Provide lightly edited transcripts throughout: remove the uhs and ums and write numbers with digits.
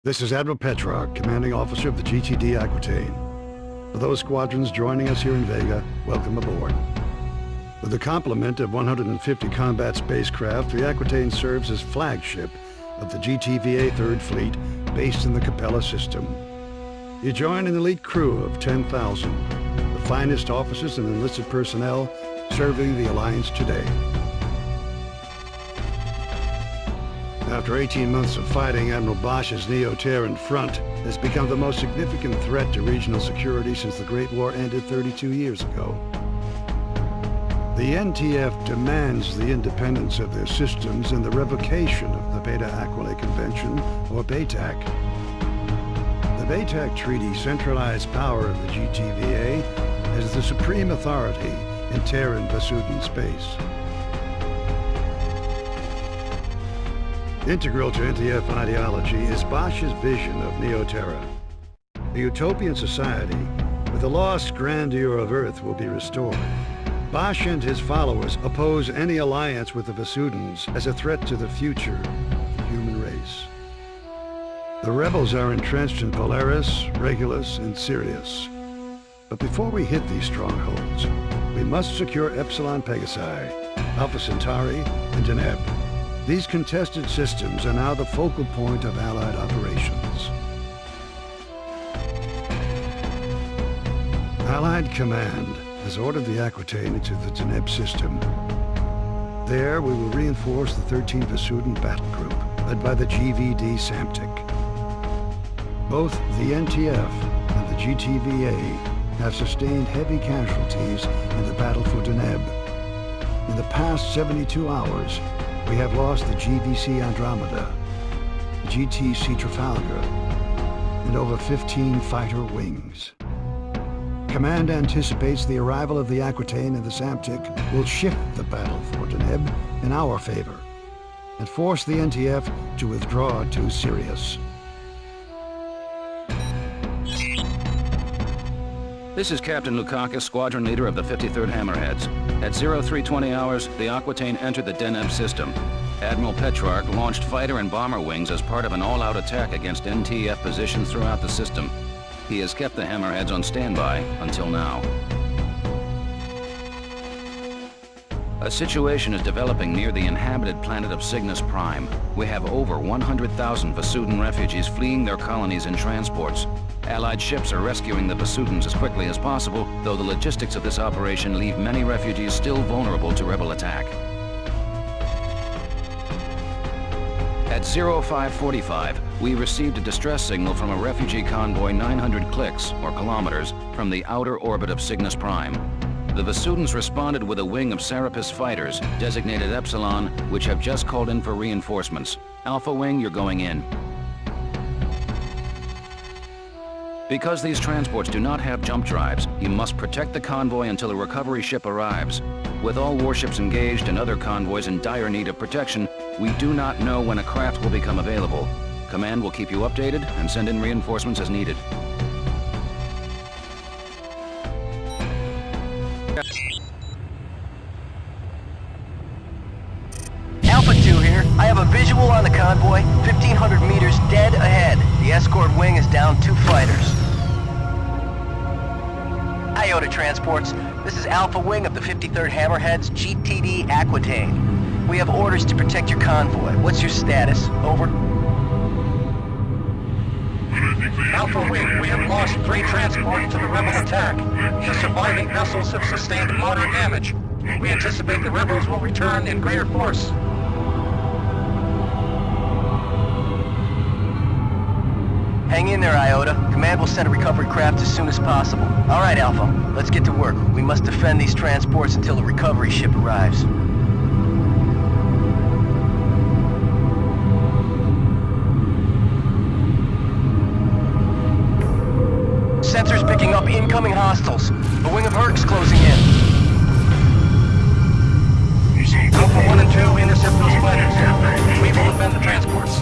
This is Admiral Petrarch, commanding officer of the GTD Aquitaine. For those squadrons joining us here in Vega, welcome aboard. With a complement of 150 combat spacecraft, the Aquitaine serves as flagship of the GTVA 3rd Fleet based in the Capella system. You join an elite crew of 10,000, the finest officers and enlisted personnel serving the Alliance today. After 18 months of fighting, Admiral Bosch's Neo-Terran front has become the most significant threat to regional security since the Great War ended 32 years ago. The NTF demands the independence of their systems and the revocation of the Beta Aquila Convention, or BATAC. The BATAC Treaty centralized power of the GTVA as the supreme authority in Terran Vasudan space. Integral to NTF ideology is Bosch's vision of Neo-Terra. A utopian society where the lost grandeur of Earth will be restored. Bosch and his followers oppose any alliance with the Vasudans as a threat to the future of the human race. The rebels are entrenched in Polaris, Regulus, and Sirius. But before we hit these strongholds, we must secure Epsilon Pegasi, Alpha Centauri, and Deneb. These contested systems are now the focal point of Allied operations. Allied Command has ordered the Aquitaine into the Deneb system. There, we will reinforce the 13th Vasudan Battle Group, led by the GVD Samtic. Both the NTF and the GTVA have sustained heavy casualties in the battle for Deneb. In the past 72 hours, we have lost the GVC Andromeda, the GTC Trafalgar, and over 15 fighter wings. Command anticipates the arrival of the Aquitaine and the Samtic will shift the battle for Deneb in our favor and force the NTF to withdraw to Sirius. This is Captain Lukakis, squadron leader of the 53rd Hammerheads. At 0320 hours, the Aquitaine entered the Deneb system. Admiral Petrarch launched fighter and bomber wings as part of an all-out attack against NTF positions throughout the system. He has kept the Hammerheads on standby until now. A situation is developing near the inhabited planet of Cygnus Prime. We have over 100,000 Vasudan refugees fleeing their colonies in transports. Allied ships are rescuing the Vasudans as quickly as possible, though the logistics of this operation leave many refugees still vulnerable to rebel attack. At 0545, we received a distress signal from a refugee convoy 900 clicks, or kilometers, from the outer orbit of Cygnus Prime. The Vasudans responded with a wing of Serapis fighters, designated Epsilon, which have just called in for reinforcements. Alpha Wing, you're going in. Because these transports do not have jump drives, you must protect the convoy until a recovery ship arrives. With all warships engaged and other convoys in dire need of protection, we do not know when a craft will become available. Command will keep you updated and send in reinforcements as needed. Alpha 2 here. I have a visual on the convoy, 1,500 meters dead ahead. The escort wing is down 2 fighters. Iota Transports, this is Alpha Wing of the 53rd Hammerheads, GTD Aquitaine. We have orders to protect your convoy. What's your status? Over. Alpha Wing, we have lost 3 transports to the rebel attack. The surviving vessels have sustained moderate damage. We anticipate the rebels will return in greater force. Hang in there, Iota. Command will send a recovery craft as soon as possible. All right, Alpha. Let's get to work. We must defend these transports until the recovery ship arrives. Sensors picking up incoming hostiles. A wing of Herc's closing in. Alpha 1 and 2 intercept those fighters. We will defend the transports.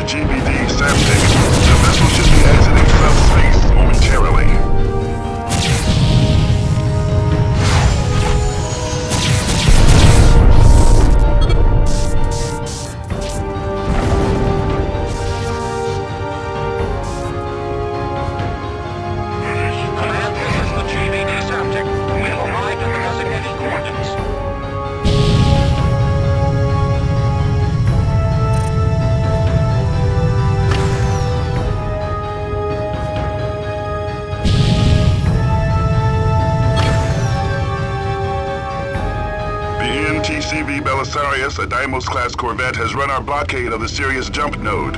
GVD Samtic. The vessel should be exiting subspace momentarily. Command, this is the GVD Samtic. We have arrived at the designated coordinates. The NTCV Belisarius, a Deimos-class corvette, has run our blockade of the Sirius jump node.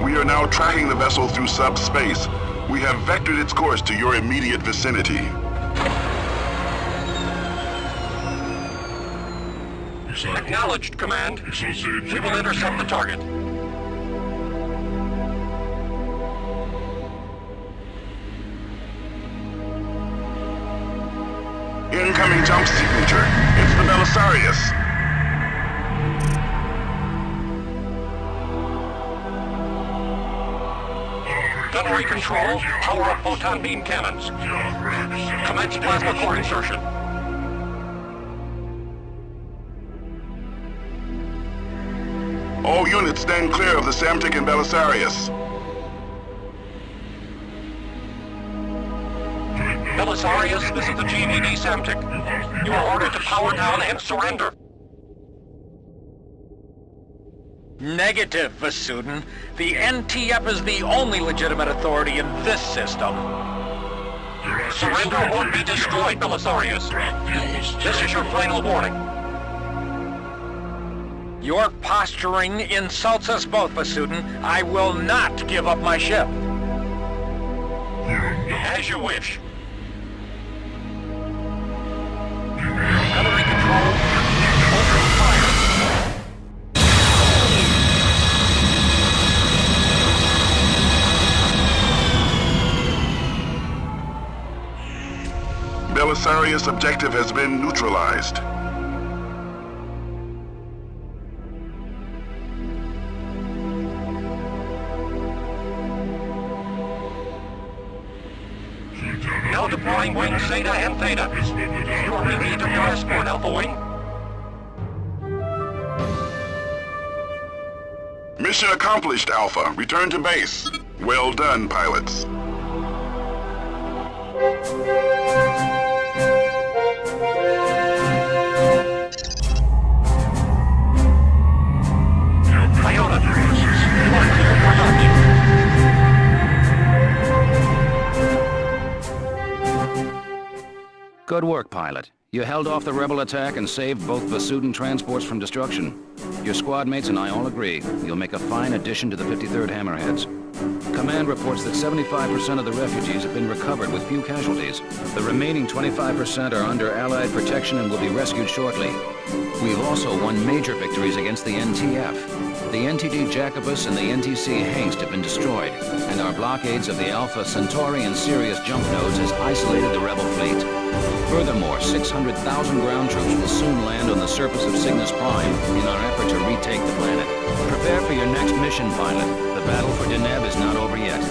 We are now tracking the vessel through subspace. We have vectored its course to your immediate vicinity. Acknowledged, Command. We will intercept the target. Incoming jump signature. It's the Belisarius. Gunnery control, power up photon beam cannons. Commence plasma core insertion. All units stand clear of the Samtic and Belisarius. Belisarius, this is the GVD Samtic. You are ordered to power down and surrender. Negative, Vasudin. The NTF is the only legitimate authority in this system. Surrender or be destroyed, Belisarius. This is your final warning. Your posturing insults us both, Vasudin. I will not give up my ship. As you wish. Gunnery control, open fire. Belisarius objective has been neutralized. Now deploying wings Zeta and Theta. You are relieved of your escort, Alpha Wing. Mission accomplished, Alpha. Return to base. Well done, pilots. Iota, you are clear for launch. Good work, pilot. You held off the rebel attack and saved both Vasudin transports from destruction. Your squad mates and I all agree you'll make a fine addition to the 53rd Hammerheads. Command reports that 75% of the refugees have been recovered with few casualties. The remaining 25% are under Allied protection and will be rescued shortly. We've also won major victories against the NTF. The NTD Jacobus and the NTC Hengst have been destroyed, and our blockades of the Alpha Centauri and Sirius jump nodes has isolated the rebel fleet. Furthermore, 600,000 ground troops will soon land on the surface of Cygnus Prime in our effort to retake the planet. Prepare for your next mission, pilot. The battle for Deneb is not over yet.